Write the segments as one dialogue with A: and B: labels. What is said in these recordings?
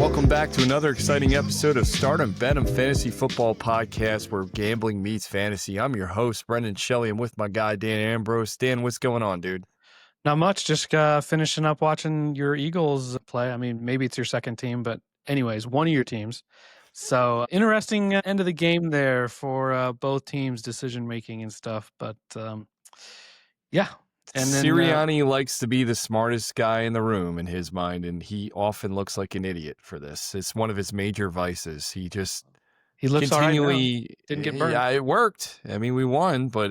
A: welcome back to another exciting episode of Stardom Benham Fantasy Football Podcast, where gambling meets fantasy. I'm your host, Brendan Shelly. I'm with my guy, Dan Ambrose. Dan, what's going on, dude?
B: Not much. Just finishing up watching your Eagles play. I mean, maybe it's your second team, but anyways, one of your teams. So interesting end of the game there for both teams' decision making and stuff. But yeah.
A: And then Sirianni likes to be the smartest guy in the room in his mind, and he often looks like an idiot for this. It's one of his major vices. He
B: looks
A: continually
B: all right now. Didn't get burned.
A: Yeah, it worked. I mean, we won, but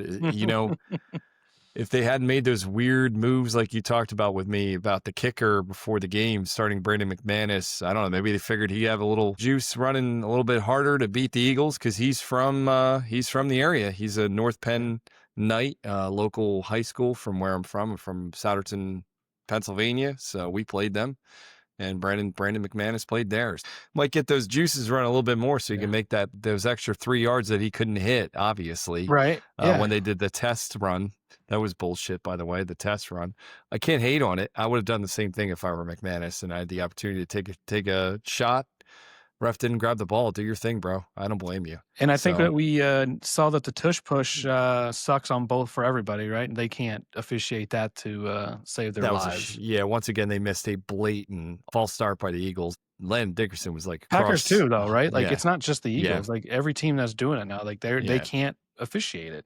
A: if they hadn't made those weird moves like you talked about with me about the kicker before the game, starting Brandon McManus, I don't know, maybe they figured he'd have a little juice running a little bit harder to beat the Eagles because he's from the area. He's a North Penn Knight, local high school from where I'm from Souderton, Pennsylvania. So we played them. And Brandon McManus played theirs. Might get those juices run a little bit more so you can make those extra 3 yards that he couldn't hit, obviously.
B: Right.
A: When they did the test run. That was bullshit, by the way, the test run. I can't hate on it. I would have done the same thing if I were McManus and I had the opportunity to take a shot. Ref didn't grab the ball. Do your thing, bro. I don't blame you.
B: And I think that we saw that the tush push sucks on both for everybody, right? They can't officiate that to save their lives.
A: Once again, they missed a blatant false start by the Eagles. Landon Dickerson was like
B: Packers too, though, right? Like it's not just the Eagles.
A: Yeah.
B: Like every team that's doing it now, like they can't officiate it.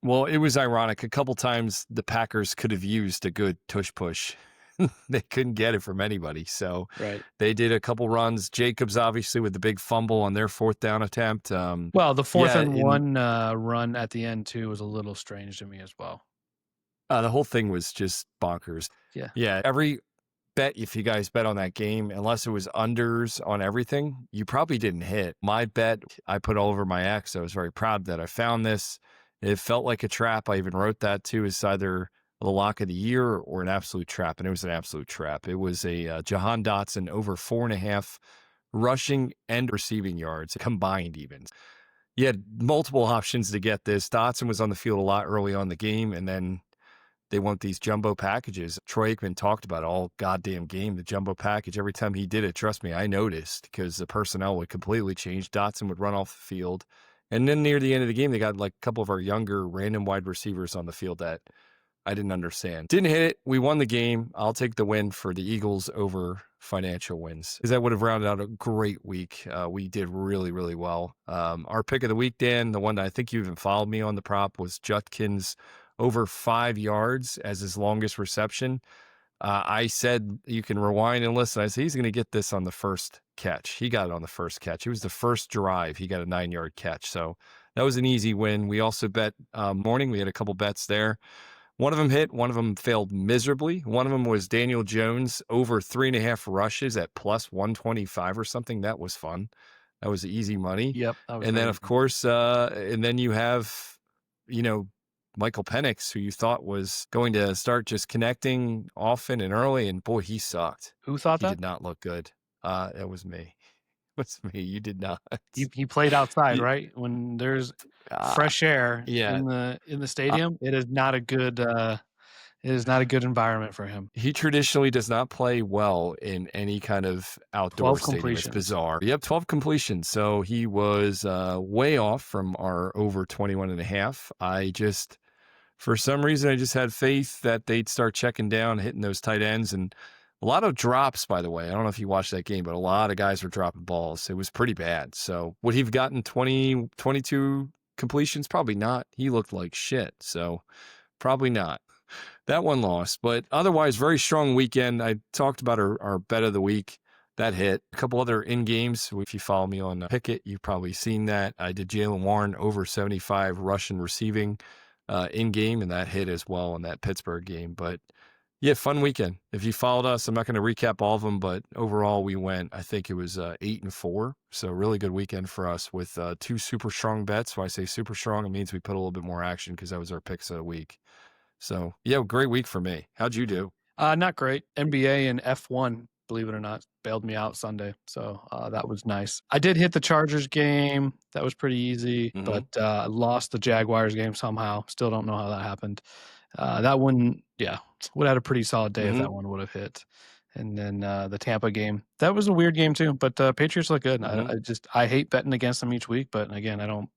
A: Well, it was ironic. A couple times the Packers could have used a good tush push. They couldn't get it from anybody. So they did a couple runs. Jacobs, obviously, with the big fumble on their fourth down attempt.
B: Well, the fourth and one run at the end, too, was a little strange to me as well.
A: The whole thing was just bonkers. Yeah. Every bet, if you guys bet on that game, unless it was unders on everything, you probably didn't hit. My bet, I put all over my ex. I was very proud that I found this. It felt like a trap. I even wrote that, too. It's either the lock of the year or an absolute trap, and it was an absolute trap. It was a Jahan Dotson over 4.5 rushing and receiving yards combined even. You had multiple options to get this. Dotson was on the field a lot early on in the game, and then they want these jumbo packages. Troy Aikman talked about it all goddamn game, the jumbo package. Every time he did it, trust me, I noticed because the personnel would completely change. Dotson would run off the field, and then near the end of the game, they got like a couple of our younger random wide receivers on the field that I didn't understand. Didn't hit it. We won the game. I'll take the win for the Eagles over financial wins because that would have rounded out a great week. We did really, really well. Our pick of the week, Dan, the one that I think you even followed me on the prop, was Judkins over 5 yards as his longest reception. I said you can rewind and listen. I said he's going to get this on the first catch. He got it on the first catch. It was the first drive. He got a 9-yard catch. So that was an easy win. We also bet morning. We had a couple bets there. One of them hit. One of them failed miserably. One of them was Daniel Jones over 3.5 rushes at plus 125 or something. That was fun. That was easy money.
B: Yep.
A: And then, of course, and then you have, Michael Penix, who you thought was going to start just connecting often and early. And boy, he sucked.
B: Who thought that?
A: He did not look good. It was me. It's me. You did not.
B: He played outside, right? When there's fresh air in the stadium, it is not a good environment for him.
A: He traditionally does not play well in any kind of outdoor stadium. It's bizarre. Yep, 12 completions. So he was way off from our over 21.5. For some reason, I just had faith that they'd start checking down, hitting those tight ends, and a lot of drops, by the way. I don't know if you watched that game, but a lot of guys were dropping balls. It was pretty bad. So would he have gotten 20, 22 completions? Probably not. He looked like shit. So probably not. That one lost. But otherwise, very strong weekend. I talked about our bet of the week. That hit. A couple other in-games. If you follow me on Pickett, you've probably seen that. I did Jaylen Warren over 75 rushing receiving in-game, and that hit as well in that Pittsburgh game. But yeah, fun weekend. If you followed us, I'm not going to recap all of them, but overall we went, I think it was 8-4. So really good weekend for us with 2 super strong bets. When I say super strong, it means we put a little bit more action because that was our picks of the week. So yeah, great week for me. How'd you do?
B: Not great. NBA and F1, believe it or not, bailed me out Sunday. So that was nice. I did hit the Chargers game. That was pretty easy, but lost the Jaguars game somehow. Still don't know how that happened. That one, would have had a pretty solid day if that one would have hit. And then the Tampa game, that was a weird game too. But Patriots look good. I hate betting against them each week. But again, I don't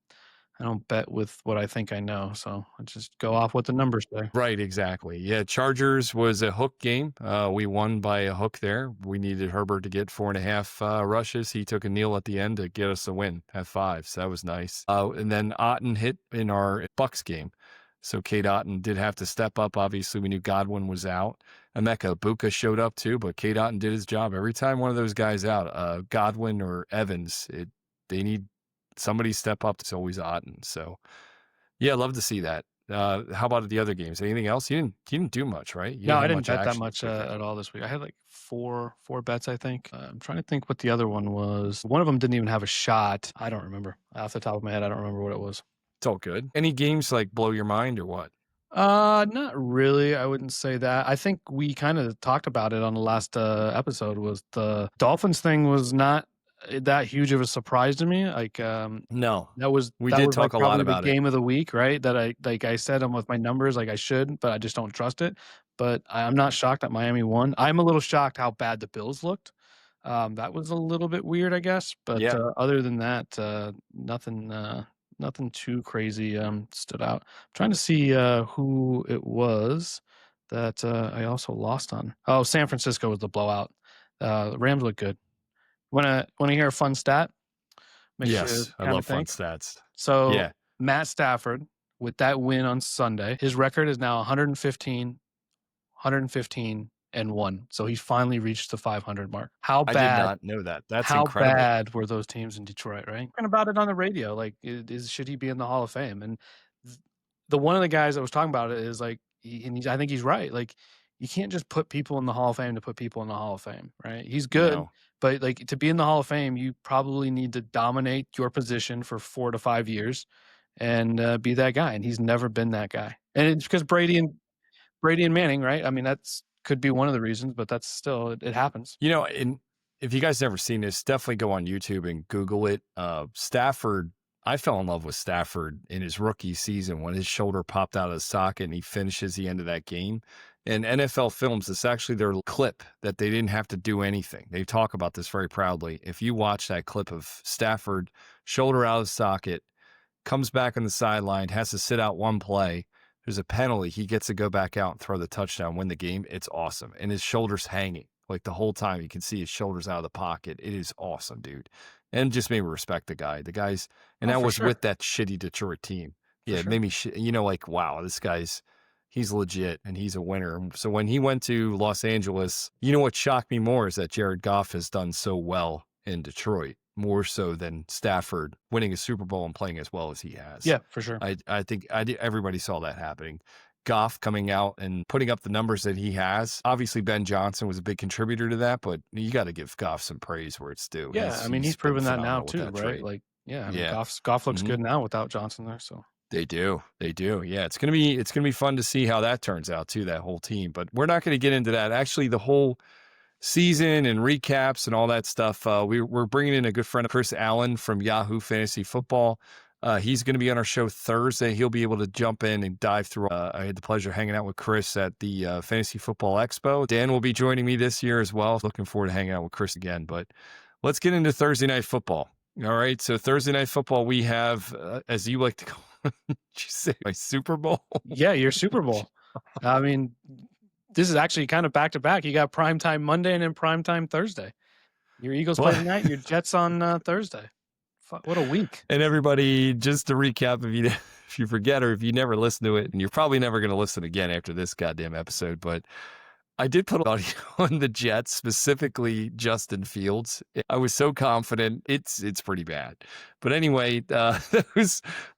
B: bet with what I think I know. So I just go off what the numbers say.
A: Right, exactly. Yeah, Chargers was a hook game. We won by a hook there. We needed Herbert to get 4.5 rushes. He took a kneel at the end to get us the win at 5. So that was nice. And then Otten hit in our Bucks game. So Kate Otten did have to step up. Obviously, we knew Godwin was out. Emeka Buka showed up too, but Kate Otten did his job. Every time one of those guys out, Godwin or Evans, they need somebody step up. It's always Otten. So yeah, love to see that. How about the other games? Anything else? You didn't do much, right? You
B: No,
A: didn't
B: I
A: have
B: didn't
A: much
B: bet that
A: action
B: much
A: this weekend.
B: at all this week. I had like four bets, I think. I'm trying to think what the other one was. One of them didn't even have a shot. I don't remember. Off the top of my head, I don't remember what it was.
A: It's all good. Any games like blow your mind or what?
B: Not really. I wouldn't say that. I think we kind of talked about it on the last episode. Was the Dolphins thing was not that huge of a surprise to me. Like,
A: No, we
B: that
A: did
B: was like
A: talk a lot
B: probably the
A: about it.
B: game of the week, right? That I said them with my numbers, like I should, but I just don't trust it. But I'm not shocked that Miami won. I'm a little shocked how bad the Bills looked. That was a little bit weird, I guess. But
A: Yeah,
B: other than that, nothing too crazy stood out. I'm trying to see who it was that I also lost on. Oh, San Francisco was the blowout. The Rams look good. Want to hear a fun stat? Makes you
A: yes, I
B: kind
A: love
B: of
A: fun
B: think.
A: stats.
B: So
A: Yeah,
B: Matt Stafford, with that win on Sunday, his record is now 115 and 1. So he's finally reached the 500 mark.
A: I did not know that. That's
B: How
A: incredible.
B: bad were those teams in Detroit, right? Talking about it on the radio, like, should he be in the Hall of Fame? And the one of the guys that was talking about it is like, I think he's right. Like, you can't just put people in the Hall of Fame to put people in the Hall of Fame, right? He's good,
A: No.
B: but like to be in the Hall of Fame, you probably need to dominate your position for 4 to 5 years and be that guy. And he's never been that guy. And it's because Brady and Manning, right? I mean, that's could be one of the reasons, but that's still it happens.
A: And if you guys never seen this, definitely go on YouTube and Google it. Stafford, I fell in love with Stafford in his rookie season when his shoulder popped out of the socket and he finishes the end of that game. And NFL Films, it's actually their clip that they didn't have to do anything. They talk about this very proudly. If you watch that clip of Stafford, shoulder out of the socket, comes back on the sideline, has to sit out one play. There's a penalty. He gets to go back out and throw the touchdown, win the game. It's awesome. And his shoulder's hanging. Like the whole time, you can see his shoulders out of the pocket. It is awesome, dude. And just made me respect the guy. And that was with that shitty Detroit team. Yeah, it made me, like, wow, he's legit and he's a winner. So when he went to Los Angeles, what shocked me more is that Jared Goff has done so well in Detroit, more so than Stafford winning a Super Bowl and playing as well as he has.
B: Yeah, for sure.
A: I think everybody saw that happening. Goff coming out and putting up the numbers that he has. Obviously, Ben Johnson was a big contributor to that, but you got to give Goff some praise where it's due.
B: Yeah, I mean, he's proven that now too, right?
A: Trade.
B: Like, yeah, I mean, Goff looks good now without Johnson there. So
A: They do. Yeah, it's gonna be fun to see how that turns out too. That whole team, but we're not going to get into that. Actually, the whole season and recaps and all that stuff. We're bringing in a good friend, Chris Allen from Yahoo Fantasy Football. He's going to be on our show Thursday. He'll be able to jump in and dive through. I had the pleasure of hanging out with Chris at the Fantasy Football Expo. Dan will be joining me this year as well. Looking forward to hanging out with Chris again. But let's get into Thursday Night Football. All right. So Thursday Night Football, we have, as you like to call it, did you say my Super Bowl?
B: Yeah, your Super Bowl. I mean, this is actually kind of back to back. You got primetime Monday and then primetime Thursday. Your Eagles play tonight, your Jets on Thursday. What a week.
A: And everybody, just to recap, if you forget or if you never listen to it, and you're probably never going to listen again after this goddamn episode, but I did put audio on the Jets, specifically Justin Fields. I was so confident. It's pretty bad. But anyway,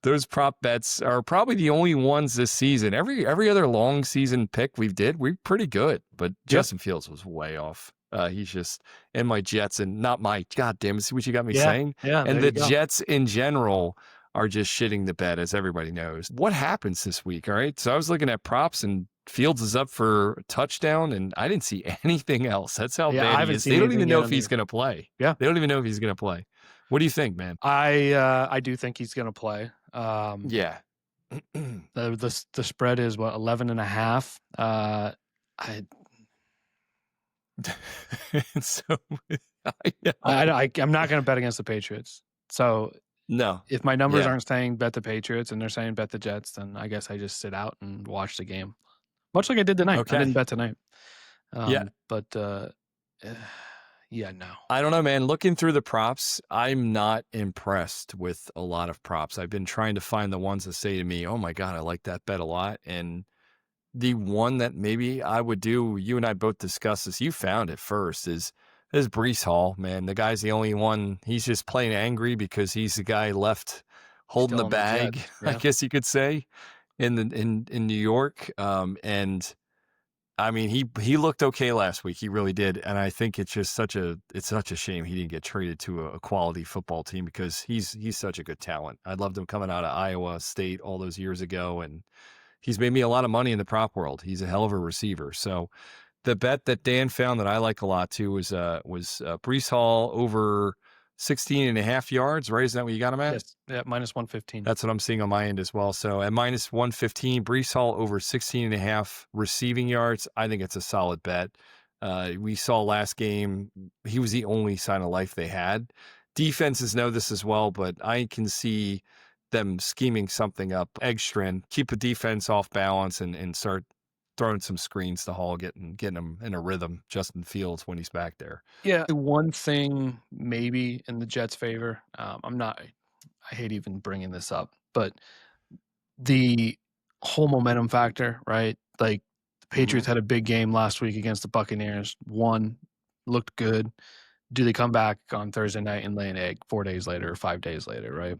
A: those prop bets are probably the only ones this season. Every other long season pick we're pretty good. But Justin Fields was way off. He's just in my Jets and not my, God damn it, see what you got me saying?
B: Yeah,
A: and the Jets in general are just shitting the bed, as everybody knows. What happens this week, all right? So I was looking at props and Fields is up for a touchdown, and I didn't see anything else. That's how bad he is. They don't even know if he's going to play.
B: Yeah.
A: They don't even know if he's going to play. What do you think, man?
B: I do think he's going to play.
A: Yeah.
B: The spread is 11.5.
A: So,
B: I'm not going to bet against the Patriots. So
A: no.
B: if my numbers
A: Yeah.
B: aren't saying bet the Patriots and they're saying bet the Jets, then I guess I just sit out and watch the game. Much like I did tonight. I didn't
A: Okay.
B: bet tonight.
A: Yeah.
B: But yeah, no.
A: I don't know, man. Looking through the props, I'm not impressed with a lot of props. I've been trying to find the ones that say to me, oh my God, I like that bet a lot. And the one that maybe I would do, you and I both discussed this, you found it first, is Breece Hall, man. The guy's the only one. He's just playing angry because he's the guy left holding
B: Still
A: the
B: on the
A: bag,
B: Jets.
A: I
B: Yeah.
A: guess you could say, in New York. And I mean, he looked okay last week. He really did. And I think it's just such a shame he didn't get traded to a quality football team because he's such a good talent. I loved him coming out of Iowa State all those years ago, and he's made me a lot of money in the prop world. He's a hell of a receiver. So the bet that Dan found that I like a lot too was Breece Hall over 16.5 yards, right? Isn't that what you got him at?
B: Yes. Yeah, -115.
A: That's what I'm seeing on my end as well. So at -115, Breece Hall over 16.5 receiving yards. I think it's a solid bet. We saw last game, he was the only sign of life they had. Defenses know this as well, but I can see them scheming something up extra and keep the defense off balance and start throwing some screens to Hall, getting him in a rhythm, Justin Fields, when he's back there.
B: Yeah. The one thing maybe in the Jets' favor, I hate even bringing this up, but the whole momentum factor, right? Like the Patriots had a big game last week against the Buccaneers, won, looked good. Do they come back on Thursday night and lay an egg 4 days later or 5 days later, right?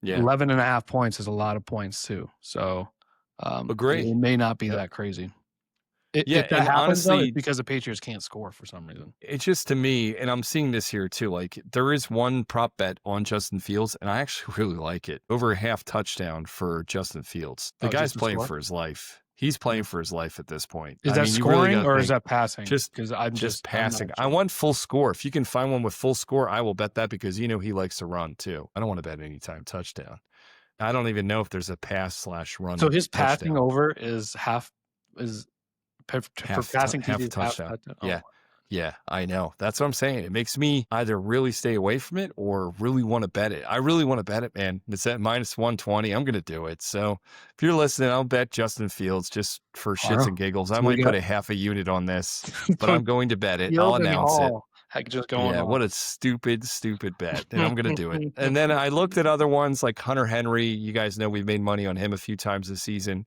A: Yeah.
B: 11.5 points is a lot of points too. So
A: Agree.
B: it may not be
A: Yep.
B: that crazy.
A: Yeah,
B: If that
A: and
B: happens, though, it's
A: honestly,
B: because the Patriots can't score for some reason.
A: it's just to me, and I'm seeing this here too, like there is one prop bet on Justin Fields, and I actually really like it. Over a half touchdown for Justin Fields. The
B: Oh,
A: guy's
B: just to
A: playing
B: score?
A: for his life. He's playing for his life at this point.
B: Is
A: I
B: that
A: mean, you really
B: scoring
A: got to
B: or is
A: think
B: that passing?
A: just
B: Because
A: I'm
B: not
A: passing. I
B: sure.
A: want full score. If you can find one with full score, I will bet that because you know he likes to run too. I don't want to bet anytime touchdown. I don't even know if there's a pass/run.
B: So his passing
A: touchdown.
B: over is for passing
A: half
B: TDs, half
A: touchdown.
B: touchdown. Oh.
A: Yeah. Yeah, I know. That's what I'm saying. It makes me either really stay away from it or really want to bet it. I really want to bet it, man. It's at -120. I'm going to do it. So if you're listening, I'll bet Justin Fields just for shits and giggles. I
B: So we
A: might put
B: got
A: a half a unit on this, but I'm going to bet it. I'll
B: Fields and
A: announce it.
B: Hall, heck, just going
A: Yeah,
B: on.
A: what a stupid bet. And I'm going to do it. And then I looked at other ones like Hunter Henry. You guys know we've made money on him a few times this season.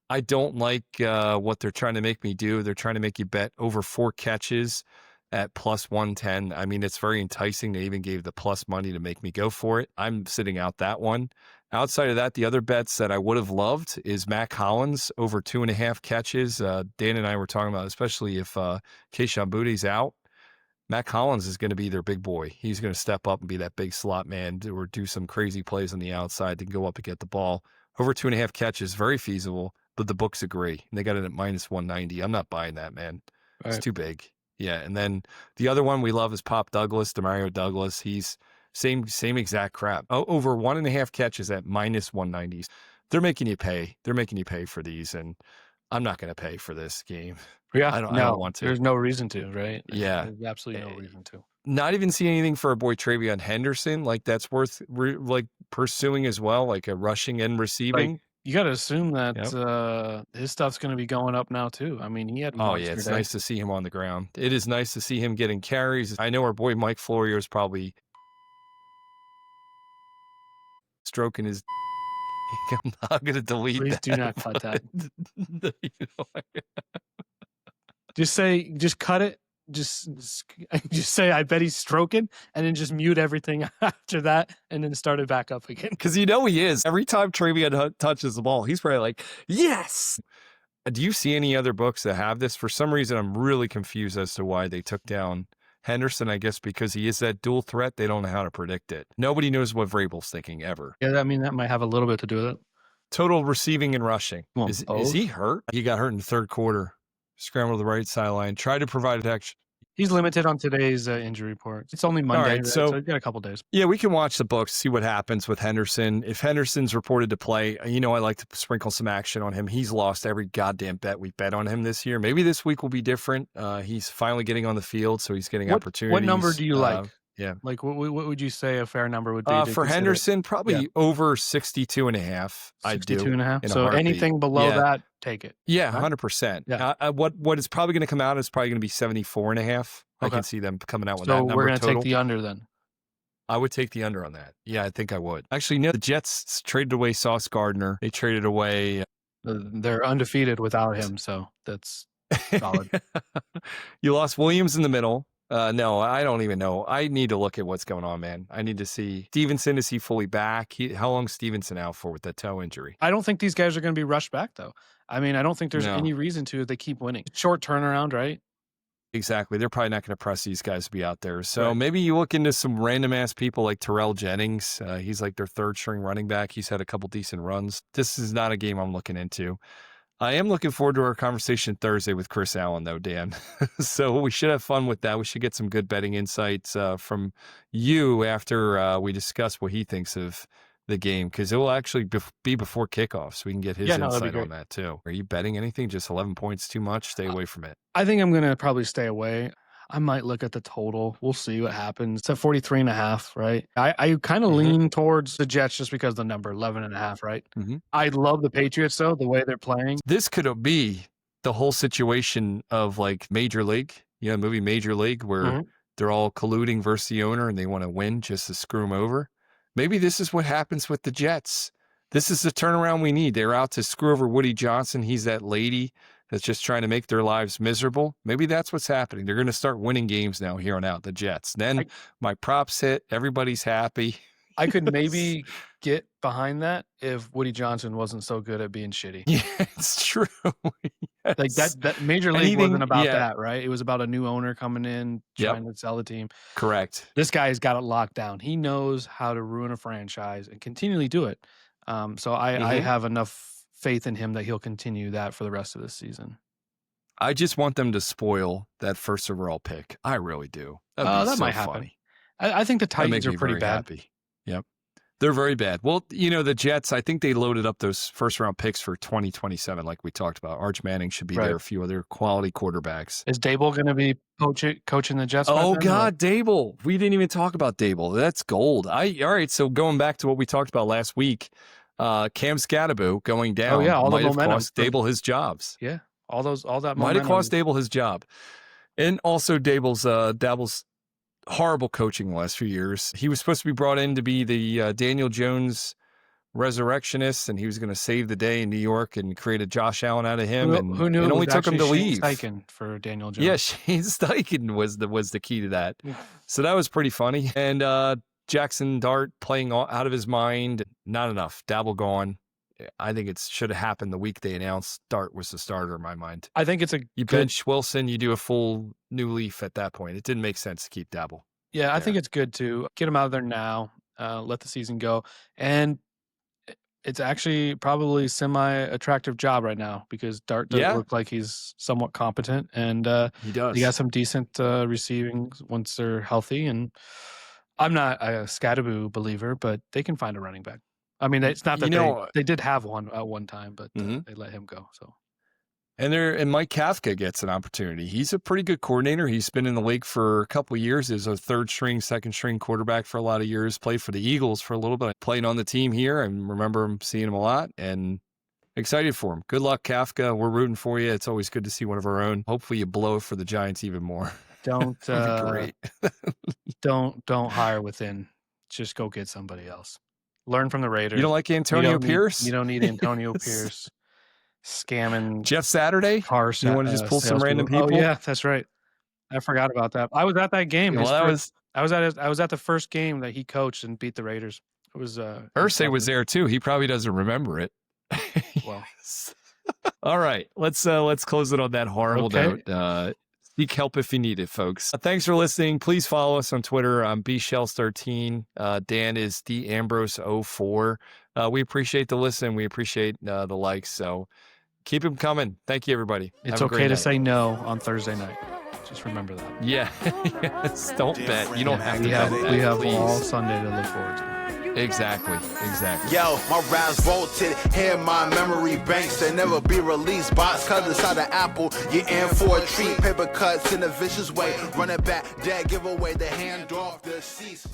A: I don't like what they're trying to make me do. They're trying to make you bet over 4 catches at +110. I mean, it's very enticing. They even gave the plus money to make me go for it. I'm sitting out that one. Outside of that, the other bets that I would have loved is Matt Collins over 2.5 catches. Dan and I were talking about, especially if Kayshon Boutte's out. Matt Collins is going to be their big boy. He's going to step up and be that big slot man or do some crazy plays on the outside to go up and get the ball. Over 2.5 catches, very feasible, but the books agree. And they got it at -190. I'm not buying that, man. It's too big. Yeah, and then the other one we love is Pop Douglas, Demario Douglas. He's same exact crap. Over 1.5 catches at -190s. They're making you pay. They're making you pay for these, and I'm not going to pay for this game.
B: Yeah,
A: I don't want to.
B: There's no reason to, right?
A: Yeah,
B: There's absolutely no reason to.
A: Not even see anything for a boy Travion Henderson like that's worth like pursuing as well, like a rushing and receiving.
B: Like, you got to assume that his stuff's going to be going up now too. I mean, he had
A: Oh yeah, it's nice to see him on the ground. It is nice to see him getting carries. I know our boy Mike Florio is probably stroking his. I'm not going to delete
B: Please
A: that.
B: do not cut that. Just cut it. Just say, I bet he's stroking, and then just mute everything after that, and then start it back up again.
A: Because he is. Every time Travion touches the ball, he's probably like, yes! Do you see any other books that have this? For some reason, I'm really confused as to why they took down Henderson. I guess because he is that dual threat, they don't know how to predict it. Nobody knows what Vrabel's thinking ever.
B: Yeah, I mean, that might have a little bit to do with it.
A: Total receiving and rushing.
B: Well,
A: is he hurt? He got hurt in the third quarter. Scrambled to the right sideline. Tried to provide protection.
B: He's limited on today's injury report. It's only Monday,
A: right,
B: right?
A: so
B: So you got a couple days.
A: yeah, we can watch the books, see what happens with Henderson. If Henderson's reported to play, I like to sprinkle some action on him. He's lost every goddamn bet we bet on him this year. Maybe this week will be different. He's finally getting on the field, so he's getting opportunities.
B: What number do you like?
A: Yeah.
B: Like, what would you say a fair number would be?
A: For Henderson, probably over 62.5. I do.
B: 62.5. So anything below that, take it.
A: Yeah, 100%.
B: Yeah.
A: What is probably going to come out is probably going to be 74.5. I can see them coming out with that number.
B: So we're going to take the under then.
A: I would take the under on that. Yeah, I think I would. Actually, no, the Jets traded away Sauce Gardner. They traded away.
B: They're undefeated without him, so that's solid.
A: You lost Williams in the middle. No, I don't even know. I need to look at what's going on, man. I need to see Stevenson. Is he fully back? How long is Stevenson out for with that toe injury?
B: I don't think these guys are going to be rushed back, though. I mean, I don't think there's any reason to if they keep winning. Short turnaround, right?
A: Exactly. They're probably not going to press these guys to be out there. So maybe you look into some random ass people like Terrell Jennings. He's like their third string running back. He's had a couple decent runs. This is not a game I'm looking into. I am looking forward to our conversation Thursday with Chris Allen, though, Dan. So we should have fun with that. We should get some good betting insights from you after we discuss what he thinks of the game, because it will actually be before kickoff, so we can get his insight on that too. Are you betting anything? Just 11 points too much? Stay away from it.
B: I think I'm going to probably stay away. I might look at the total. We'll see what happens. It's at 43.5, right? I kind of lean towards the Jets just because the number 11.5, right? I love the Patriots, though, the way they're playing.
A: This could be the whole situation of like Major League, the movie Major League, where they're all colluding versus the owner and they want to win just to screw him over. Maybe this is what happens with the Jets. This is the turnaround we need. They're out to screw over Woody Johnson. He's that lady that's just trying to make their lives miserable. Maybe that's what's happening. They're going to start winning games now here on out, the Jets. Then my props hit. Everybody's happy.
B: I could maybe get behind that if Woody Johnson wasn't so good at being shitty.
A: Yeah, it's true. Yes.
B: Like that Major League wasn't about that, right? It was about a new owner coming in, trying to sell the team.
A: Correct.
B: This guy's got it locked down. He knows how to ruin a franchise and continually do it. So I have enough faith in him that he'll continue that for the rest of the season.
A: I just want them to spoil that first overall pick. I really do. That
B: might happen. I think the Titans are pretty bad.
A: Happy. Yep. They're very bad. Well, the Jets, I think they loaded up those first-round picks for 2027, like we talked about. Arch Manning should be there, a few other quality quarterbacks.
B: Is Dable going to be coaching the Jets?
A: Oh, God, Dable. We didn't even talk about Dable. That's gold. All right, so going back to what we talked about last week, Cam Scatterbo going down might have cost Dable his jobs.
B: Yeah, all that momentum.
A: Might have cost Dable his job. And also Dable's horrible coaching the last few years. He was supposed to be brought in to be the Daniel Jones resurrectionist, and he was going to save the day in New York and create a Josh Allen out of him.
B: Who knew
A: it only took him to leave.
B: Steichen for Daniel Jones.
A: Yeah, Shane Steichen was the key to that. So that was pretty funny. And Jackson Dart playing out of his mind. Not enough. Dabble gone. I think it should have happened the week they announced Dart was the starter in my mind.
B: I think it's
A: you bench Wilson, you do a full new leaf at that point. It didn't make sense to keep Dabble.
B: Yeah, I think it's good to get him out of there now, let the season go. And it's actually probably semi-attractive job right now because Dart does look like he's somewhat competent. And
A: he does.
B: He got some decent receiving once they're healthy. And I'm not a Scatterbo believer, but they can find a running back. I mean, it's not that they did have one at one time, but they let him go. So,
A: and Mike Kafka gets an opportunity. He's a pretty good coordinator. He's been in the league for a couple of years. He's a third string, second string quarterback for a lot of years. Played for the Eagles for a little bit. Played on the team here. I remember seeing him a lot and excited for him. Good luck, Kafka. We're rooting for you. It's always good to see one of our own. Hopefully, you blow it for the Giants even more.
B: Don't
A: great.
B: don't hire within. Just go get somebody else. Learn from the Raiders.
A: You don't like Antonio Pierce?
B: You don't need Antonio Pierce scamming
A: Jeff Saturday. You want to just pull some random people?
B: Oh yeah, that's right. I forgot about that. I was at that game.
A: Well,
B: I was at the first game that he coached and beat the Raiders. It was
A: Irsay was there too. He probably doesn't remember it.
B: Well,
A: all right. Let's close it on that horrible note. Seek help if you need it, folks. Thanks for listening. Please follow us on Twitter. I'm bshells13. Dan is dambrose04. We appreciate the listen. We appreciate the likes. So keep them coming. Thank you, everybody.
B: It's okay to say no on Thursday night. Just remember that.
A: Yeah. Yes. Don't bet. You don't have to
B: We
A: bet.
B: have
A: Please.
B: all Sunday to look forward to.
A: Exactly.
C: Yo, my raps bolted, here my memory banks. They never be released. Box cut inside the apple, you're in for a treat. Paper cuts in a vicious way. Run it back, dad, give away the hand off the seats.